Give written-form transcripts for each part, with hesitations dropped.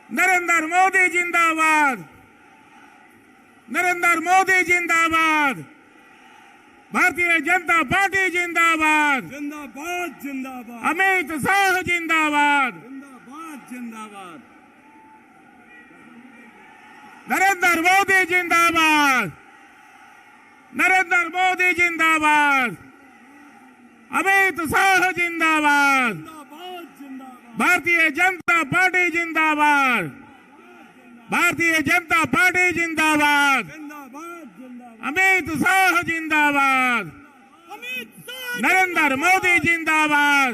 नरेंद्र मोदी जिंदाबाद, नरेंद्र मोदी जिंदाबाद, भारतीय जनता पार्टी जिंदाबाद, जिंदाबाद जिंदाबाद, अमित शाह जिंदाबाद, जिंदाबाद जिंदाबाद, नरेंद्र मोदी जिंदाबाद, नरेंद्र मोदी जिंदाबाद, अमित शाह जिंदाबाद, भारतीय जनता पार्टी जिंदाबाद, भारतीय जनता पार्टी जिंदाबाद, अमित शाह जिंदाबाद, नरेंद्र मोदी जिंदाबाद,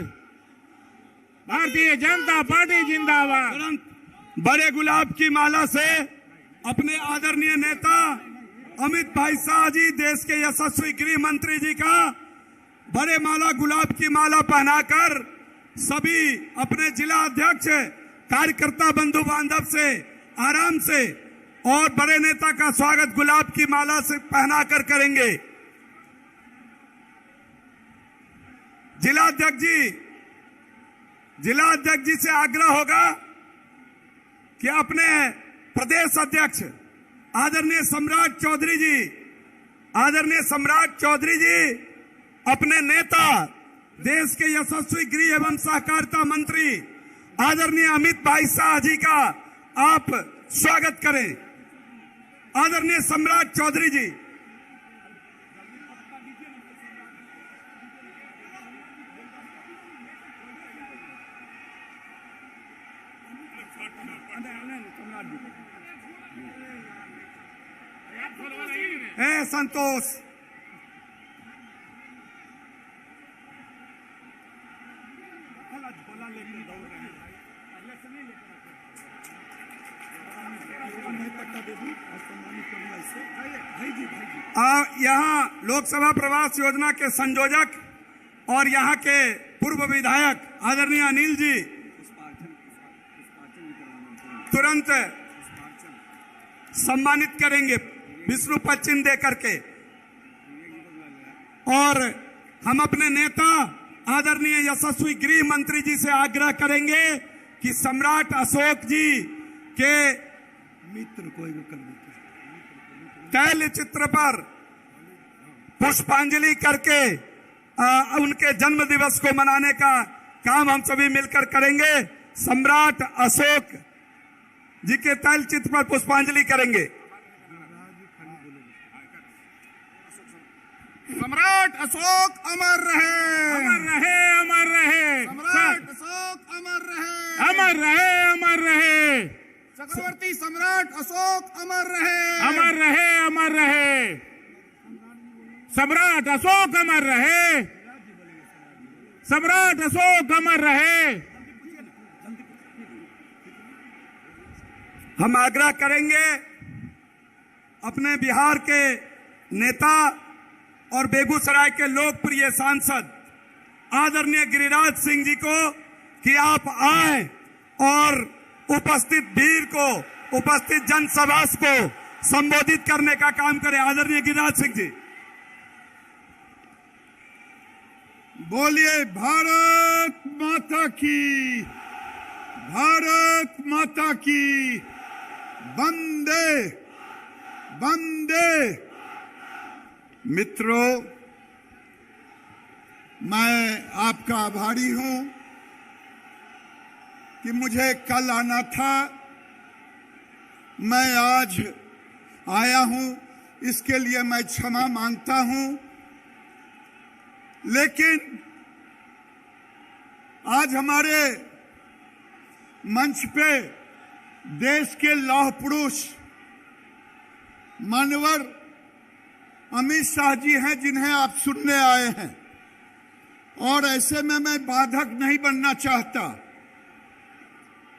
भारतीय जनता पार्टी जिंदाबाद। बड़े गुलाब की माला से अपने आदरणीय नेता अमित भाई शाह जी, देश के यशस्वी गृह मंत्री जी का बड़े गुलाब की माला पहनाकर सभी अपने जिला अध्यक्ष, कार्यकर्ता, बंधु बांधव से आराम से और बड़े नेता का स्वागत गुलाब की माला से पहनाकर करेंगे। जिला अध्यक्ष जी से आग्रह होगा कि अपने प्रदेश अध्यक्ष आदरणीय सम्राट चौधरी जी अपने नेता, देश के यशस्वी गृह एवं सहकारिता मंत्री आदरणीय अमित भाई शाह जी का आप स्वागत करें। आदरणीय सम्राट चौधरी जी। संतोष यहाँ लोकसभा प्रवास योजना के संयोजक और यहाँ के पूर्व विधायक आदरणीय अनिल जी तुरंत सम्मानित करेंगे विष्णु पद दे करके। और हम अपने नेता आदरणीय यशस्वी गृह मंत्री जी से आग्रह करेंगे कि सम्राट अशोक जी के मित्र तैल चित्र पर पुष्पांजलि करके उनके जन्म दिवस को मनाने का काम हम सभी मिलकर करेंगे। सम्राट अशोक जी के तैल चित्र पर पुष्पांजलि करेंगे। सम्राट अशोक अमर रहे, अमर रहे, अमर रहे, सम्राट अशोक अमर रहे, अमर रहे, अमर रहे, चक्रवर्ती सम्राट अशोक अमर रहे, अमर रहे, अमर रहे, सम्राट अशोक अमर रहे, सम्राट अशोक अमर रहे। हम आग्रह करेंगे अपने बिहार के नेता और बेगूसराय के लोकप्रिय सांसद आदरणीय गिरिराज सिंह जी को कि आप आए और उपस्थित जनसभा को संबोधित करने का काम करें। आदरणीय गिरिराज सिंह जी। बोलिए भारत माता की, भारत माता की, वंदे वंदे। मित्रों, मैं आपका आभारी हूं कि मुझे कल आना था, मैं आज आया हूं, इसके लिए मैं क्षमा मांगता हूं। लेकिन आज हमारे मंच पे देश के लौह पुरुष मानवर अमित शाह जी हैं, जिन्हें आप सुनने आए हैं, और ऐसे में मैं बाधक नहीं बनना चाहता।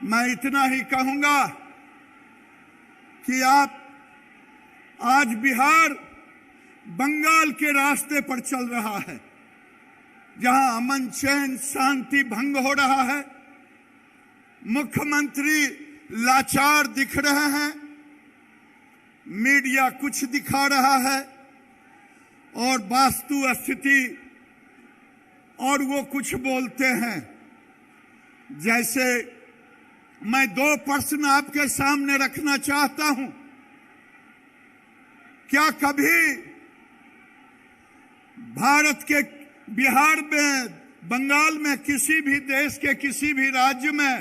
मैं इतना ही कहूंगा कि आप आज बिहार बंगाल के रास्ते पर चल रहा है, जहां अमन चैन शांति भंग हो रहा है, मुख्यमंत्री लाचार दिख रहे हैं, मीडिया कुछ दिखा रहा है और वास्तु स्थिति और वो कुछ बोलते हैं जैसे मैं दो प्रश्न आपके सामने रखना चाहता हूं। क्या कभी भारत के बिहार में, बंगाल में, किसी भी देश के किसी भी राज्य में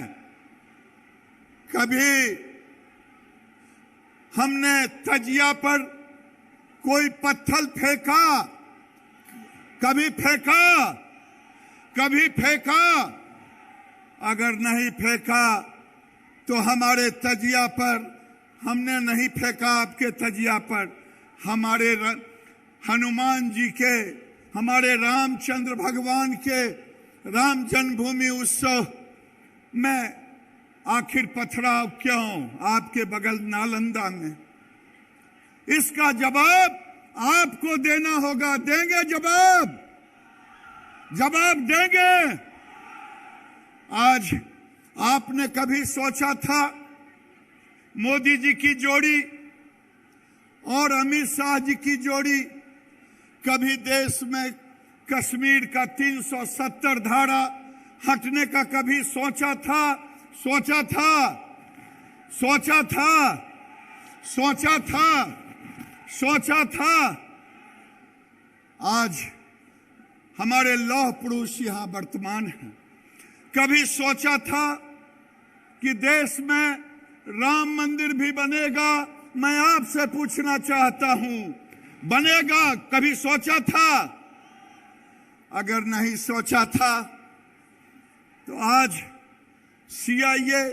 कभी हमने तजिया पर कोई पत्थर फेंका? कभी फेंका? कभी फेंका? अगर नहीं फेंका तो हमारे तजिया पर, हमने नहीं फेंका आपके तजिया पर, हमारे हनुमान जी के, हमारे रामचंद्र भगवान के राम जन्मभूमि उत्सव में आखिर पथराव क्यों आपके बगल नालंदा में? इसका जवाब आपको देना होगा। देंगे जवाब? जवाब देंगे? आज आपने कभी सोचा था मोदी जी की जोड़ी और अमित शाह जी की जोड़ी कभी देश में कश्मीर का 370 धारा हटने का कभी सोचा था? सोचा था? सोचा था? सोचा था? सोचा था? आज हमारे लौह पुरुष यहां वर्तमान हैं। कभी सोचा था कि देश में राम मंदिर भी बनेगा? मैं आपसे पूछना चाहता हूं, बनेगा? कभी सोचा था? अगर नहीं सोचा था तो आज सीआईए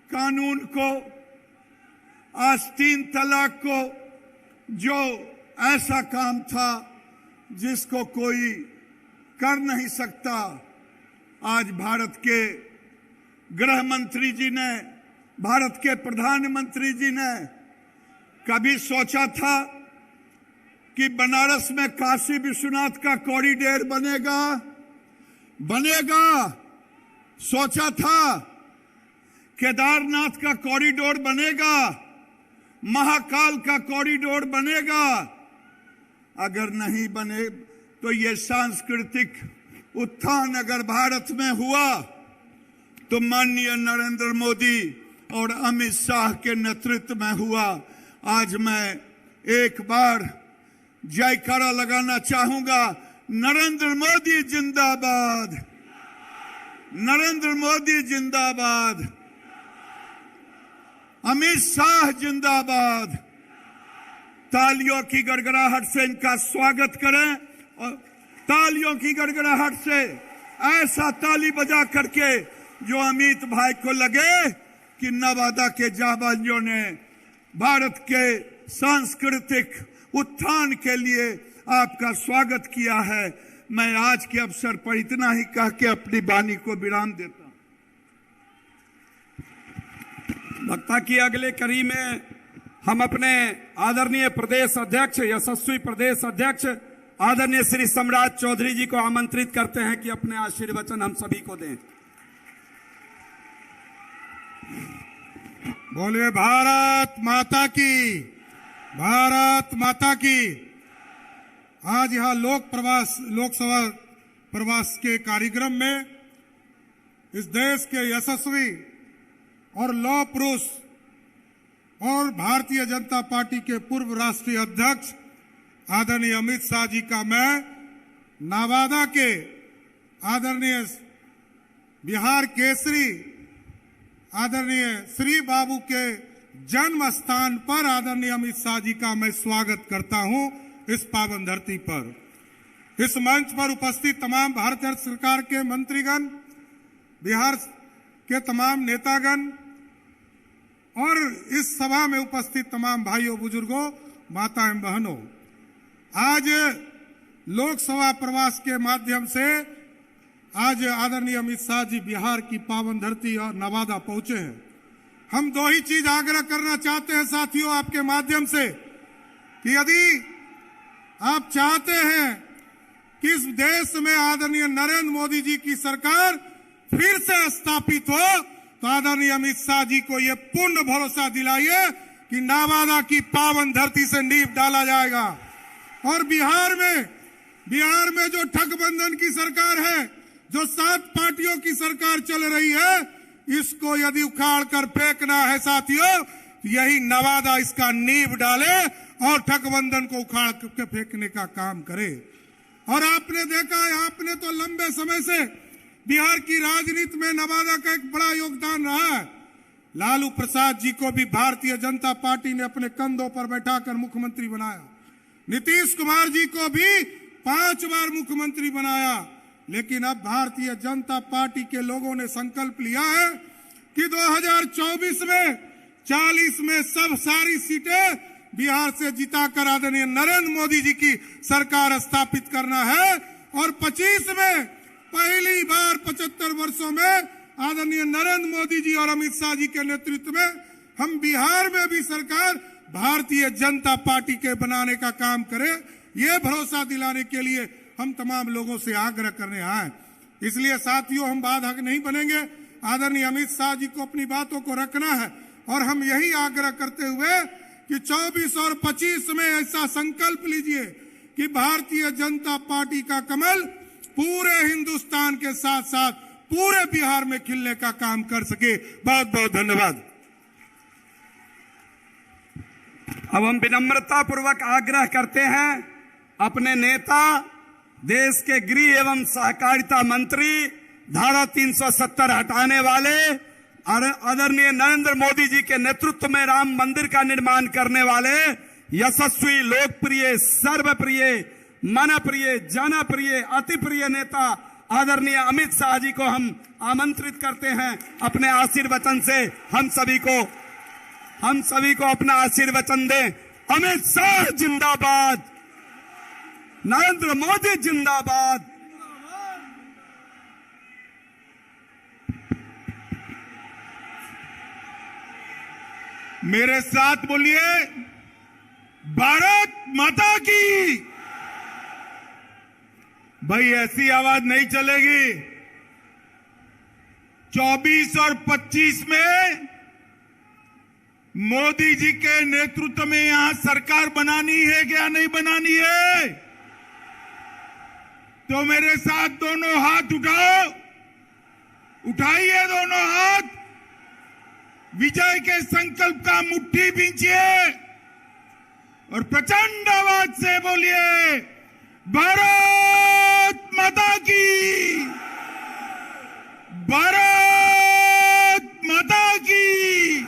कानून को, आज 3 तलाक को, जो ऐसा काम था जिसको कोई कर नहीं सकता, आज भारत के गृह मंत्री जी ने, भारत के प्रधानमंत्री जी ने कभी सोचा था कि बनारस में काशी विश्वनाथ का कॉरिडोर बनेगा? बनेगा? सोचा था केदारनाथ का कॉरिडोर बनेगा? महाकाल का कॉरिडोर बनेगा? अगर नहीं बने तो ये सांस्कृतिक उत्थान अगर भारत में हुआ तो माननीय नरेंद्र मोदी और अमित शाह के नेतृत्व में हुआ। आज मैं एक बार जयकारा लगाना चाहूंगा, नरेंद्र मोदी जिंदाबाद, नरेंद्र मोदी जिंदाबाद, अमित शाह जिंदाबाद। तालियों की गड़गड़ाहट से इनका स्वागत करें और तालियों की गड़गड़ाहट से ऐसा ताली बजा करके जो अमित भाई को लगे कि नवादा के जाबाजों ने भारत के सांस्कृतिक उत्थान के लिए आपका स्वागत किया है। मैं आज के अवसर पर इतना ही कह के अपनी वाणी को विराम देता हूं। वक्ता की अगले कड़ी में हम अपने आदरणीय प्रदेश अध्यक्ष, यशस्वी प्रदेश अध्यक्ष आदरणीय श्री सम्राट चौधरी जी को आमंत्रित करते हैं कि अपने आशीर्वचन हम सभी को दें। बोलिए भारत माता की, भारत माता की। आज यहाँ लोकसभा प्रवास के कार्यक्रम में इस देश के यशस्वी और लौह पुरुष और भारतीय जनता पार्टी के पूर्व राष्ट्रीय अध्यक्ष आदरणीय अमित शाह जी का मैं नवादा के आदरणीय बिहार केसरी आदरणीय श्री बाबू के जन्म स्थान पर आदरणीय अमित शाह जी का मैं स्वागत करता हूं इस पावन धरती पर। इस मंच पर उपस्थित तमाम भारत सरकार के मंत्रीगण, बिहार के तमाम नेतागण और इस सभा में उपस्थित तमाम भाइयों, बुजुर्गों, माता एवं बहनों, आज लोकसभा प्रवास के माध्यम से आज आदरणीय अमित शाह जी बिहार की पावन धरती और नवादा पहुंचे हैं। हम दो ही चीज आग्रह करना चाहते हैं साथियों आपके माध्यम से कि यदि आप चाहते हैं कि इस देश में आदरणीय नरेंद्र मोदी जी की सरकार फिर से स्थापित हो तो आदरणीय अमित शाह जी को यह पूर्ण भरोसा दिलाइए कि नवादा की पावन धरती से नींव डाला जाएगा। और बिहार में जो ठगबंधन की सरकार है, जो 7 पार्टियों की सरकार चल रही है, इसको यदि उखाड़ कर फेंकना है साथियों, यही नवादा इसका नींव डाले और ठगबंधन को उखाड़ के फेंकने का काम करे। और आपने देखा है, आपने तो लंबे समय से बिहार की राजनीति में नवादा का एक बड़ा योगदान रहा है। लालू प्रसाद जी को भी भारतीय जनता पार्टी ने अपने कंधों पर बैठाकर मुख्यमंत्री बनाया। नीतीश कुमार जी को भी 5 बार मुख्यमंत्री बनाया। लेकिन अब भारतीय जनता पार्टी के लोगों ने संकल्प लिया है कि 2024 में 40 में सब सारी सीटें बिहार से जिताकर आदरणीय नरेंद्र मोदी जी की सरकार स्थापित करना है। और 25 में पहली बार 75 वर्षों में आदरणीय नरेंद्र मोदी जी और अमित शाह जी के नेतृत्व में हम बिहार में भी सरकार भारतीय जनता पार्टी के बनाने का काम करें। ये भरोसा दिलाने के लिए हम तमाम लोगों से आग्रह करने आए। इसलिए साथियों, हम बाधक नहीं बनेंगे। आदरणीय अमित शाह जी को अपनी बातों को रखना है और हम यही आग्रह करते हुए कि 24 और 25 में ऐसा संकल्प लीजिए कि भारतीय जनता पार्टी का कमल पूरे हिंदुस्तान के साथ साथ पूरे बिहार में खिलने का काम कर सके। बहुत बहुत धन्यवाद। अब हम विनम्रता पूर्वक आग्रह करते हैं अपने नेता, देश के गृह एवं सहकारिता मंत्री, धारा 370 हटाने वाले आदरणीय नरेंद्र मोदी जी के नेतृत्व में राम मंदिर का निर्माण करने वाले यशस्वी, लोकप्रिय, सर्वप्रिय, मनप्रिय, जनप्रिय, अति प्रिय नेता आदरणीय अमित शाह जी को हम आमंत्रित करते हैं अपने आशीर्वचन से हम सभी को अपना आशीर्वचन दें। अमित शाह जिंदाबाद, नरेंद्र मोदी जिंदाबाद। मेरे साथ बोलिए, भारत माता की। भाई ऐसी आवाज नहीं चलेगी। 24 और 25 में मोदी जी के नेतृत्व में यहां सरकार बनानी है क्या नहीं बनानी है? तो मेरे साथ दोनों हाथ उठाओ, उठाइए दोनों हाथ, विजय के संकल्प का मुट्ठी बींचिए और प्रचंड आवाज से बोलिए, भारत माता की, भारत माता की।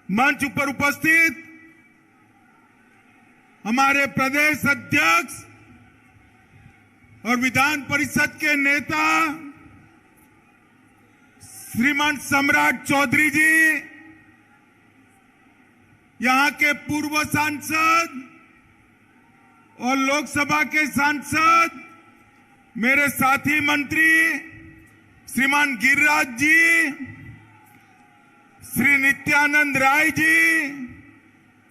मंच पर उपस्थित हमारे प्रदेश अध्यक्ष और विधान परिषद के नेता श्रीमान सम्राट चौधरी जी, यहां के पूर्व सांसद और लोकसभा के सांसद, मेरे साथी मंत्री श्रीमान गिरिराज जी, श्री नित्यानंद राय जी,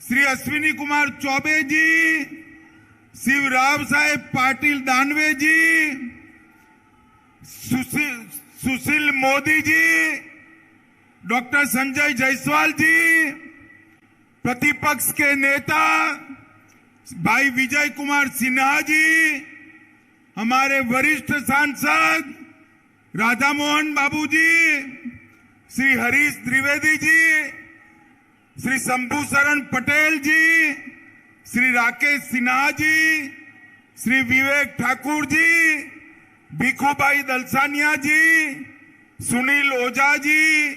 श्री अश्विनी कुमार चौबे जी, शिवराव साहेब पाटिल दानवे जी, सुशील मोदी जी, डॉक्टर संजय जायसवाल जी, प्रतिपक्ष के नेता भाई विजय कुमार सिन्हा जी, हमारे वरिष्ठ सांसद राधा मोहन बाबू जी, श्री हरीश द्विवेदी जी, श्री शंभू शरण पटेल जी, श्री राकेश सिन्हा जी, श्री विवेक ठाकुर जी, भिखूभाई दलसानिया जी, सुनील ओझा जी,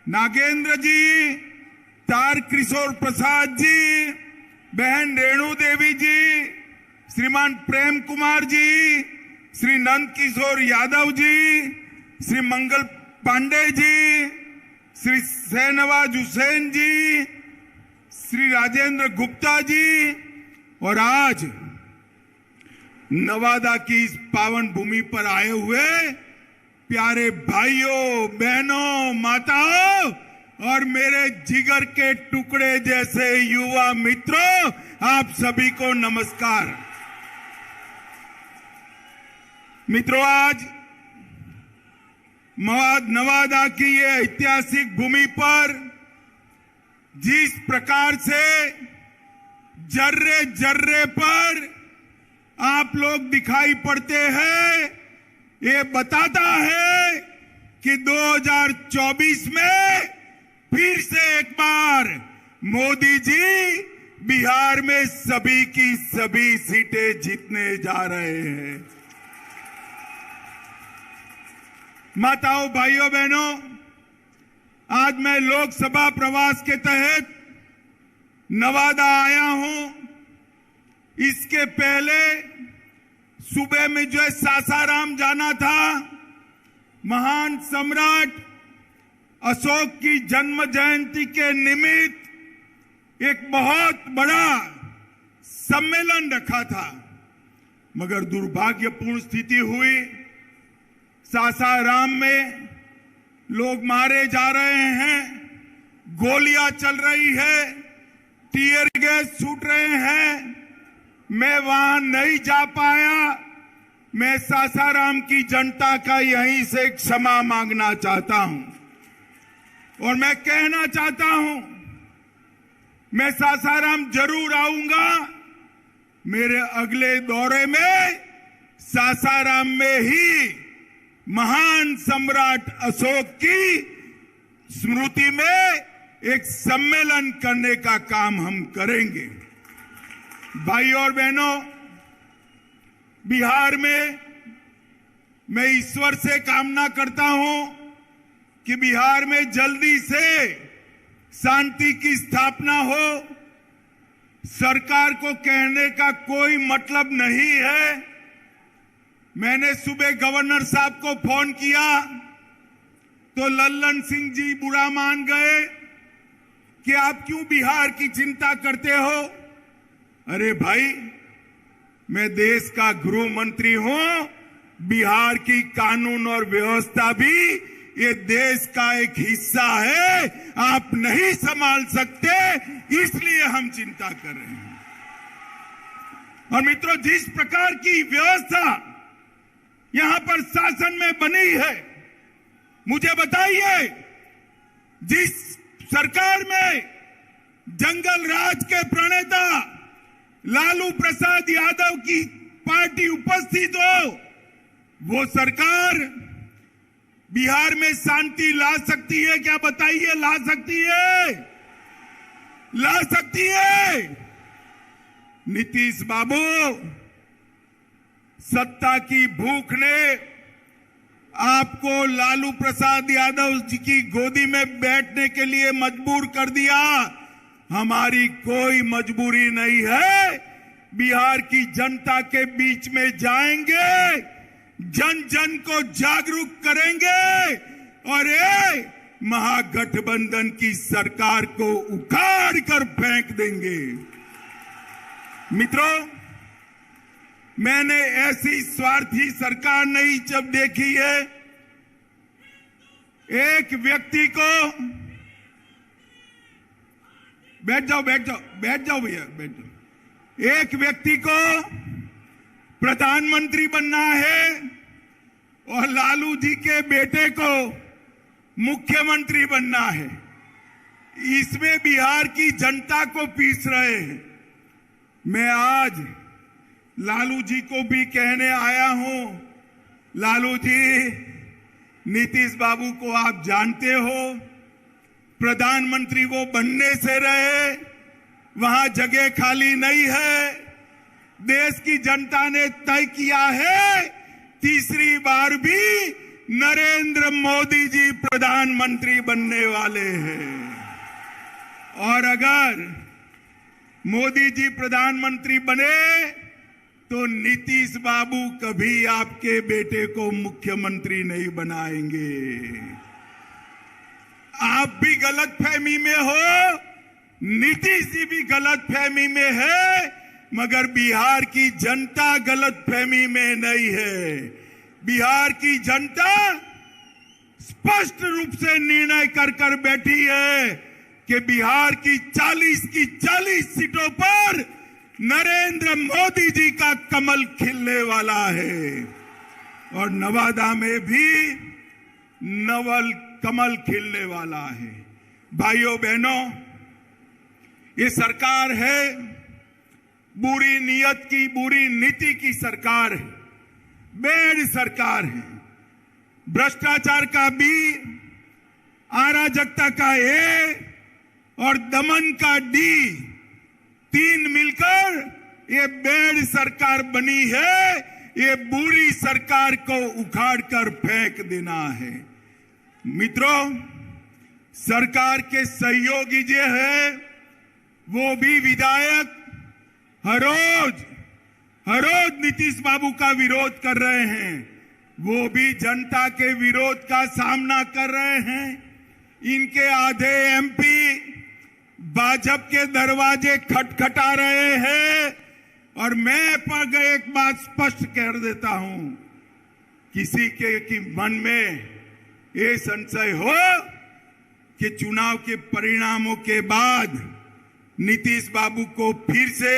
नागेंद्र जी, तार किशोर प्रसाद जी, बहन रेणु देवी जी, श्रीमान प्रेम कुमार जी, श्री नंद किशोर यादव जी, श्री मंगल पांडे जी, श्री शहनवाज हुसैन जी, श्री राजेंद्र गुप्ता जी, और आज नवादा की इस पावन भूमि पर आए हुए प्यारे भाइयों, बहनों, माताओं और मेरे जिगर के टुकड़े जैसे युवा मित्रों, आप सभी को नमस्कार। मित्रों, आज नवादा की ये ऐतिहासिक भूमि पर जिस प्रकार से जर्रे जर्रे पर आप लोग दिखाई पड़ते हैं, ये बताता है कि 2024 में फिर से एक बार मोदी जी बिहार में सभी की सभी सीटें जीतने जा रहे हैं। माताओं, भाइयों, बहनों, आज मैं लोकसभा प्रवास के तहत नवादा आया हूं। इसके पहले सुबह में जो है सासाराम जाना था। महान सम्राट अशोक की जन्म जयंती के निमित्त एक बहुत बड़ा सम्मेलन रखा था, मगर दुर्भाग्यपूर्ण स्थिति हुई। सासाराम में लोग मारे जा रहे हैं, गोलियां चल रही है, टीयर गैस छूट रहे हैं। मैं वहां नहीं जा पाया। मैं सासाराम की जनता का यहीं से क्षमा मांगना चाहता हूं और मैं कहना चाहता हूं, मैं सासाराम जरूर आऊंगा। मेरे अगले दौरे में सासाराम में ही महान सम्राट अशोक की स्मृति में एक सम्मेलन करने का काम हम करेंगे। भाइयों और बहनों, बिहार में मैं ईश्वर से कामना करता हूं कि बिहार में जल्दी से शांति की स्थापना हो। सरकार को कहने का कोई मतलब नहीं है। मैंने सुबह गवर्नर साहब को फोन किया तो लल्लन सिंह जी बुरा मान गए कि आप क्यों बिहार की चिंता करते हो। अरे भाई, मैं देश का गृह मंत्री हूं। बिहार की कानून और व्यवस्था भी ये देश का एक हिस्सा है। आप नहीं संभाल सकते, इसलिए हम चिंता कर रहे हैं। और मित्रों, जिस प्रकार की व्यवस्था यहां पर शासन में बनी है, मुझे बताइए, जिस सरकार में जंगल राज के प्रणेता लालू प्रसाद यादव की पार्टी उपस्थित हो, वो सरकार बिहार में शांति ला सकती है क्या? बताइए, ला सकती है? ला सकती है? नीतीश बाबू, सत्ता की भूख ने आपको लालू प्रसाद यादव जी की गोदी में बैठने के लिए मजबूर कर दिया। हमारी कोई मजबूरी नहीं है। बिहार की जनता के बीच में जाएंगे, जन जन को जागरूक करेंगे और ये महागठबंधन की सरकार को उखाड़ कर फेंक देंगे। मित्रों, मैंने ऐसी स्वार्थी सरकार नहीं जब देखी है। एक व्यक्ति को, बैठ जाओ भैया, बैठ जाओ। एक व्यक्ति को प्रधानमंत्री बनना है और लालू जी के बेटे को मुख्यमंत्री बनना है। इसमें बिहार की जनता को पीस रहे हैं। मैं आज लालू जी को भी कहने आया हूं, लालू जी, नीतीश बाबू को आप जानते हो, प्रधानमंत्री वो बनने से रहे, वहां जगह खाली नहीं है। देश की जनता ने तय किया है, तीसरी बार भी नरेंद्र मोदी जी प्रधानमंत्री बनने वाले हैं। और अगर मोदी जी प्रधानमंत्री बने तो नीतीश बाबू कभी आपके बेटे को मुख्यमंत्री नहीं बनाएंगे। आप भी गलतफहमी में हो, नीतीश जी भी गलतफहमी में है, मगर बिहार की जनता गलतफहमी में नहीं है। बिहार की जनता स्पष्ट रूप से निर्णय कर बैठी है कि बिहार की 40 सीटों पर नरेंद्र मोदी जी का कमल खिलने वाला है और नवादा में भी नवल कमल खिलने वाला है। भाइयों बहनों, ये सरकार है बुरी नीयत की, बुरी नीति की सरकार है, बेड सरकार है। भ्रष्टाचार का बी, अराजकता का ए और दमन का डी, तीन मिलकर ये बेड़ सरकार बनी है। ये बुरी सरकार को उखाड़ कर फेंक देना है। मित्रों, सरकार के सहयोगी जो है वो भी विधायक हर रोज नीतीश बाबू का विरोध कर रहे हैं। वो भी जनता के विरोध का सामना कर रहे हैं। इनके आधे एमपी भाजपा के दरवाजे खटखटा रहे हैं। और मैं पर एक बात स्पष्ट कर देता हूं, किसी के मन में ये संशय हो कि चुनाव के परिणामों के बाद नीतीश बाबू को फिर से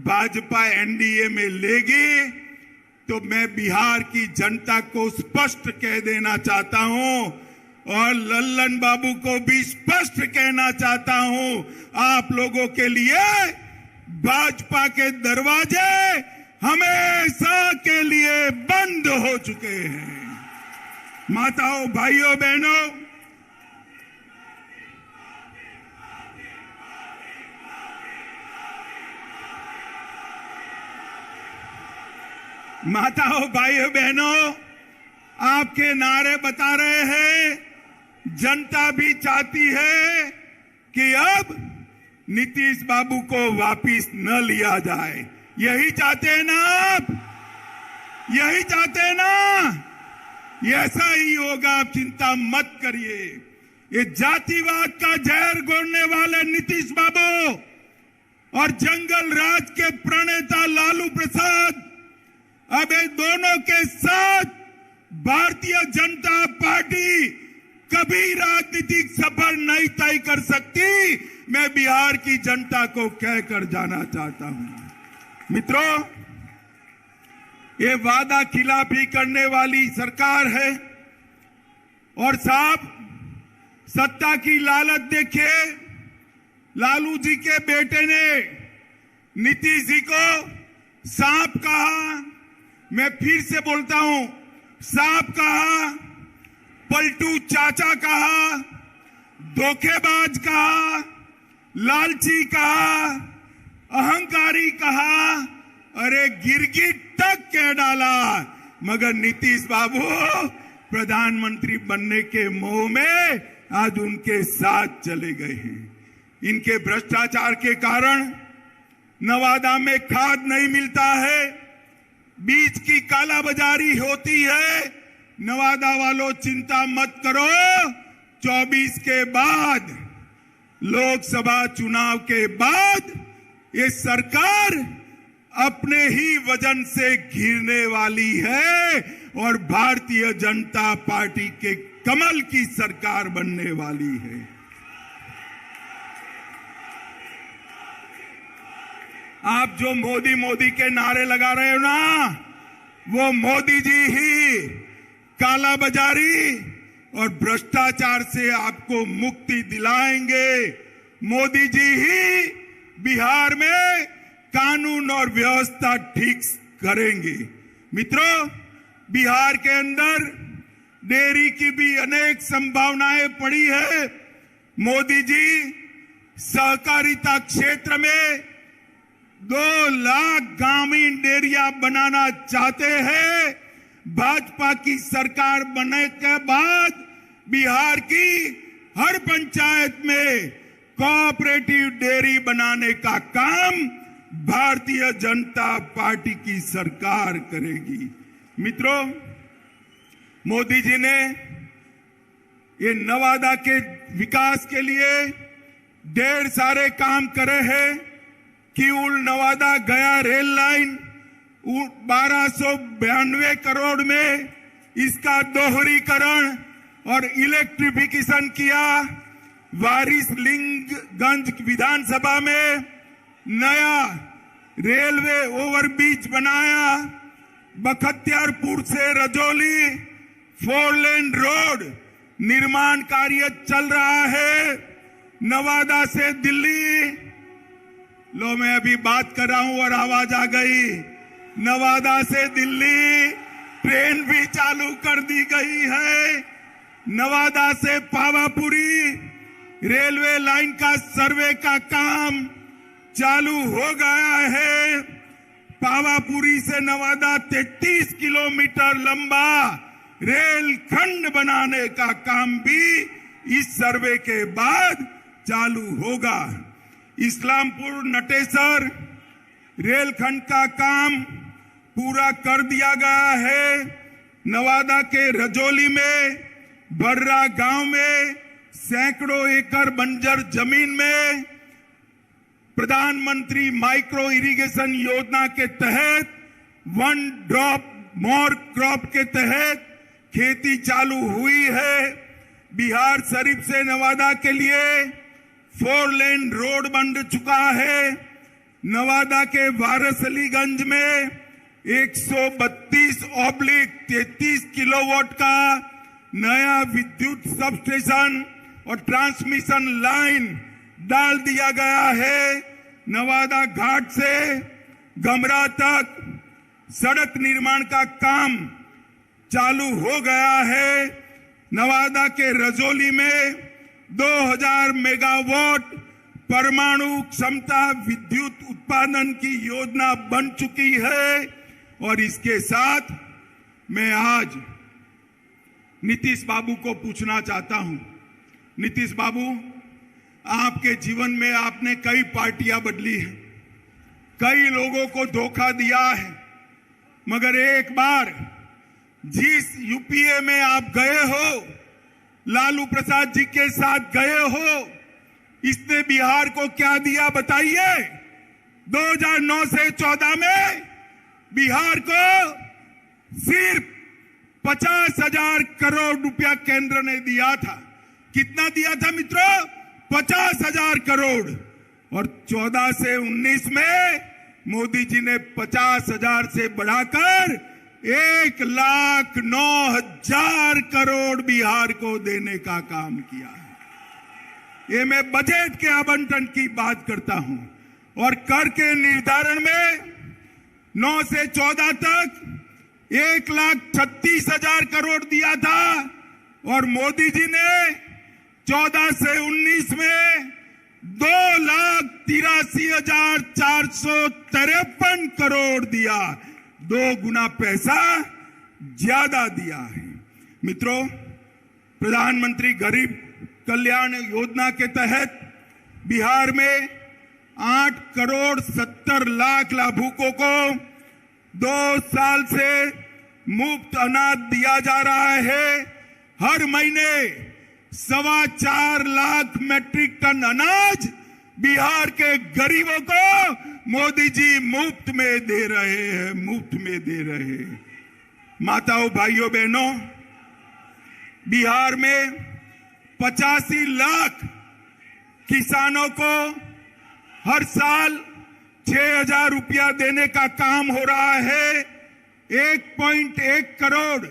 भाजपा एनडीए में लेगी, तो मैं बिहार की जनता को स्पष्ट कह देना चाहता हूं और लल्लन बाबू को भी स्पष्ट कहना चाहता हूं, आप लोगों के लिए भाजपा के दरवाजे हमेशा के लिए बंद हो चुके हैं। माताओं, भाइयों, बहनों, आपके नारे बता रहे हैं, जनता भी चाहती है कि अब नीतीश बाबू को वापिस न लिया जाए। यही चाहते हैं ना आप? यही चाहते हैं ना? ऐसा ही होगा, आप चिंता मत करिए। ये जातिवाद का जहर घोलने वाले नीतीश बाबू और जंगल राज के प्रणेता लालू प्रसाद अब इन दोनों के साथ भारतीय जनता पार्टी कभी राजनीतिक सफर नहीं तय कर सकती। मैं बिहार की जनता को कहकर जाना चाहता हूं। मित्रों, ये वादा खिलाफी करने वाली सरकार है और साहब सत्ता की लालच देखिए। लालू जी के बेटे ने नीतीश जी को सांप कहा, मैं फिर से बोलता हूं, सांप कहा, पलटू चाचा कहा, धोखेबाज कहा, लालची कहा, अहंकारी कहा, अरे गिरगिट तक कह डाला। मगर नीतीश बाबू प्रधानमंत्री बनने के मोह में आज उनके साथ चले गए हैं। इनके भ्रष्टाचार के कारण नवादा में खाद नहीं मिलता है, बीज की कालाबाजारी होती है। नवादा वालों, चिंता मत करो, 24 के बाद, लोकसभा चुनाव के बाद ये सरकार अपने ही वजन से घिरने वाली है और भारतीय जनता पार्टी के कमल की सरकार बनने वाली है। आप जो मोदी मोदी के नारे लगा रहे हो ना, वो मोदी जी ही कालाबाजारी और भ्रष्टाचार से आपको मुक्ति दिलाएंगे। मोदी जी ही बिहार में कानून और व्यवस्था ठीक करेंगे। मित्रों, बिहार के अंदर डेयरी की भी अनेक संभावनाएं पड़ी है। मोदी जी सहकारिता क्षेत्र में 2 लाख ग्रामीण डेयरिया बनाना चाहते हैं। भाजपा की सरकार बनने के बाद बिहार की हर पंचायत में कोऑपरेटिव डेयरी बनाने का काम भारतीय जनता पार्टी की सरकार करेगी। मित्रों, मोदी जी ने ये नवादा के विकास के लिए ढेर सारे काम करे हैं। किऊल नवादा गया रेल लाइन 1292 करोड़ में इसका दोहरीकरण और इलेक्ट्रिफिकेशन किया। वारिसलिंगगंज विधानसभा में नया रेलवे ओवरब्रिज बनाया। बख्तियारपुर से रजौली 4 लेन रोड निर्माण कार्य चल रहा है। नवादा से दिल्ली, लो मैं अभी बात कर रहा हूं और आवाज आ गई। नवादा से दिल्ली ट्रेन भी चालू कर दी गई है। नवादा से पावापुरी रेलवे लाइन का सर्वे का काम चालू हो गया है। पावापुरी से नवादा 33 किलोमीटर लंबा रेल खंड बनाने का काम भी इस सर्वे के बाद चालू होगा। इस्लामपुर नटेसर रेलखंड का काम पूरा कर दिया गया है। नवादा के रजौली में बर्रा गांव में सैकड़ों एकड़ बंजर जमीन में प्रधानमंत्री माइक्रो इरिगेशन योजना के तहत वन ड्रॉप मोर क्रॉप के तहत खेती चालू हुई है। बिहार शरीफ से नवादा के लिए 4 लेन रोड बन चुका है। नवादा के वारसलीगंज में 132/33 किलोवाट का नया विद्युत सबस्टेशन और ट्रांसमिशन लाइन डाल दिया गया है। नवादा घाट से गमरा तक सड़क निर्माण का काम चालू हो गया है। नवादा के रजौली में 2000 मेगावाट परमाणु क्षमता विद्युत उत्पादन की योजना बन चुकी है। और इसके साथ मैं आज नीतीश बाबू को पूछना चाहता हूं। नीतीश बाबू, आपके जीवन में आपने कई पार्टियां बदली हैं, कई लोगों को धोखा दिया है, मगर एक बार जिस यूपीए में आप गए हो, लालू प्रसाद जी के साथ गए हो, इसने बिहार को क्या दिया बताइए। 2009 से 14 में बिहार को सिर्फ 50,000 करोड़ रुपया केंद्र ने दिया था। कितना दिया था मित्रों? 50,000 करोड़। और 14 से 19 में मोदी जी ने 50,000 से बढ़ाकर 1,09,000 करोड़ बिहार को देने का काम किया है। ये मैं बजट के आवंटन की बात करता हूं। और कर के निर्धारण में 9 से 14 तक 1,36,000 करोड़ दिया था और मोदी जी ने 14 से 19 में 2,83,453 करोड़ दिया। 2 गुना पैसा ज्यादा दिया है। मित्रों, प्रधानमंत्री गरीब कल्याण योजना के तहत बिहार में 8,70,00,000 लाभुकों को 2 साल से मुफ्त अनाज दिया जा रहा है। हर महीने 4.25 लाख मैट्रिक टन अनाज बिहार के गरीबों को मोदी जी मुफ्त में दे रहे हैं, मुफ्त में दे रहे हैं। माताओं, भाइयों, बहनों, बिहार में 85 लाख किसानों को हर साल 6,000 रुपया देने का काम हो रहा है। 1.1 करोड़,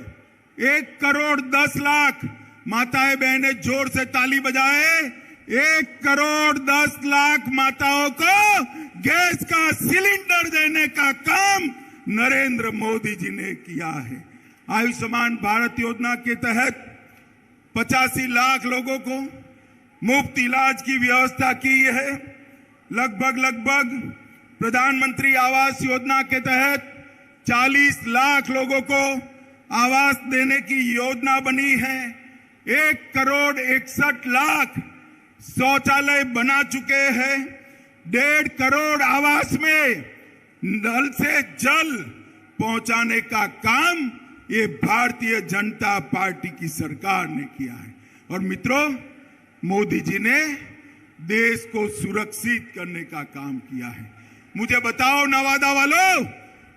1,10,00,000 माताएं बहनें जोर से ताली बजाए। 1,10,00,000 माताओं को गैस का सिलेंडर देने का काम नरेंद्र मोदी जी ने किया है। आयुष्मान भारत योजना के तहत 85 लाख लोगों को मुफ्त इलाज की व्यवस्था की है। लगभग प्रधानमंत्री आवास योजना के तहत 40 लाख लोगों को आवास देने की योजना बनी है। 1,61,00,000 शौचालय बना चुके हैं। 1.5 करोड़ आवास में नल से जल पहुंचाने का काम ये भारतीय जनता पार्टी की सरकार ने किया है। और मित्रों, मोदी जी ने देश को सुरक्षित करने का काम किया है। मुझे बताओ नवादा वालों,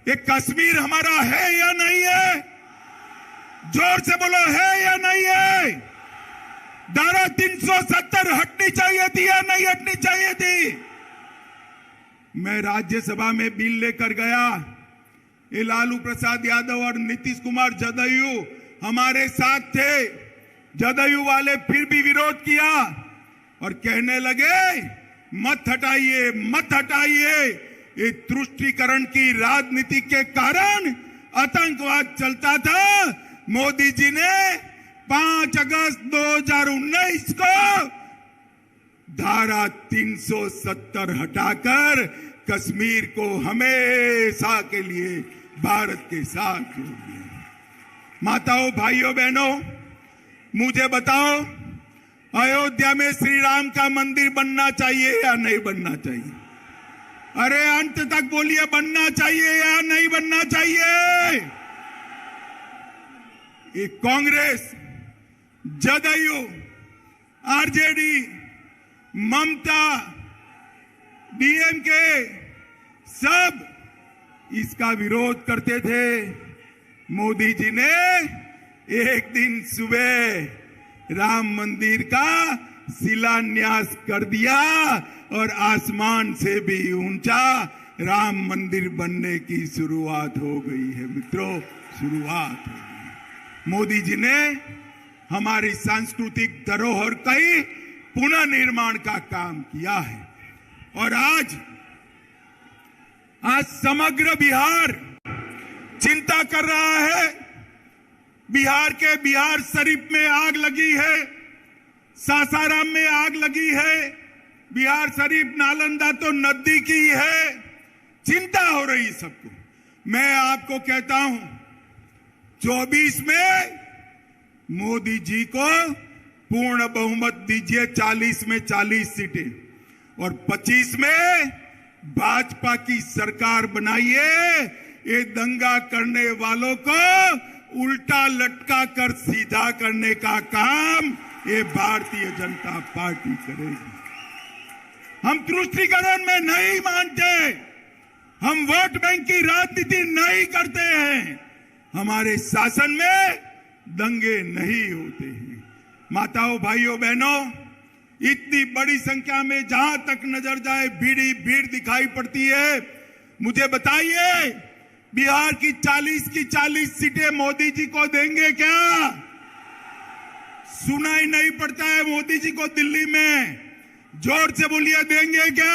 ये कश्मीर हमारा है या नहीं है? जोर से बोलो, है या नहीं है? धारा 370 हटनी चाहिए थी या नहीं हटनी चाहिए थी? मैं राज्यसभा में बिल लेकर गया। ये लालू प्रसाद यादव और नीतीश कुमार जदयू हमारे साथ थे। जदयू वाले फिर भी विरोध किया और कहने लगे मत हटाइए, मत हटाइए। ये तुष्टीकरण की राजनीति के कारण आतंकवाद चलता था, मोदी जी ने 5 अगस्त 2019 को धारा 370 हटाकर कश्मीर को हमेशा के लिए भारत के साथ जोड़ दिया। माताओं, भाइयों, बहनों, मुझे बताओ, अयोध्या में श्री राम का मंदिर बनना चाहिए या नहीं बनना चाहिए? अरे अंत तक बोलिए, बनना चाहिए या नहीं बनना चाहिए? ये कांग्रेस, जदयू, आरजेडी, ममता, डीएमके सब इसका विरोध करते थे। मोदी जी ने एक दिन सुबह राम मंदिर का शिलान्यास कर दिया और आसमान से भी ऊंचा राम मंदिर बनने की शुरुआत हो गई है। मित्रों, शुरुआत हो गई। मोदी जी ने हमारी सांस्कृतिक धरोहर का ही पुनः निर्माण का काम किया है और आज समग्र बिहार चिंता कर रहा है। बिहार के बिहार शरीफ में आग लगी है, सासाराम में आग लगी है, बिहार शरीफ नालंदा तो नजदीकी है। चिंता हो रही सबको। मैं आपको कहता हूं, 24 में मोदी जी को पूर्ण बहुमत दीजिए, 40 में 40 सीटें और 25 में भाजपा की सरकार बनाइए। ये दंगा करने वालों को उल्टा लटका कर सीधा करने का काम ये भारतीय जनता पार्टी करेगी। हम तुष्टीकरण में नहीं मानते, हम वोट बैंक की राजनीति नहीं करते हैं। हमारे शासन में दंगे नहीं होते हैं। माताओं, भाइयों, बहनों, इतनी बड़ी संख्या में जहां तक नजर जाए भीड़ दिखाई पड़ती है। मुझे बताइए, बिहार की 40 सीटें मोदी जी को देंगे क्या? सुनाई नहीं पड़ता है मोदी जी को दिल्ली में? जोर से बोलिए, देंगे क्या?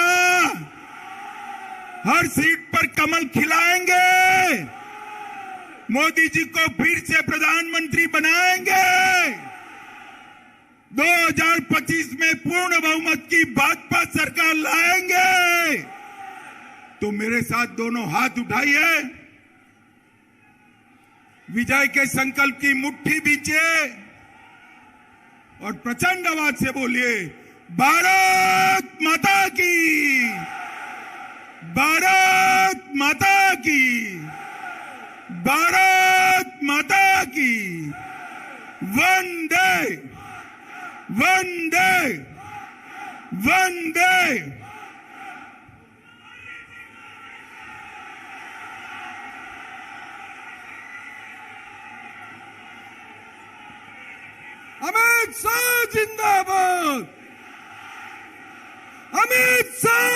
हर सीट पर कमल खिलाएंगे? मोदी जी को फिर से प्रधानमंत्री बनाएंगे? 2025 में पूर्ण बहुमत की भाजपा सरकार लाएंगे? तो मेरे साथ दोनों हाथ उठाइए, विजय के संकल्प की मुट्ठी बीचिए और प्रचंड आवाज से बोलिए, भारत माता की, भारत माता की, भारत माता की। वंदे वंदे वंदे। अमित शाह जिंदाबाद, अमित शाह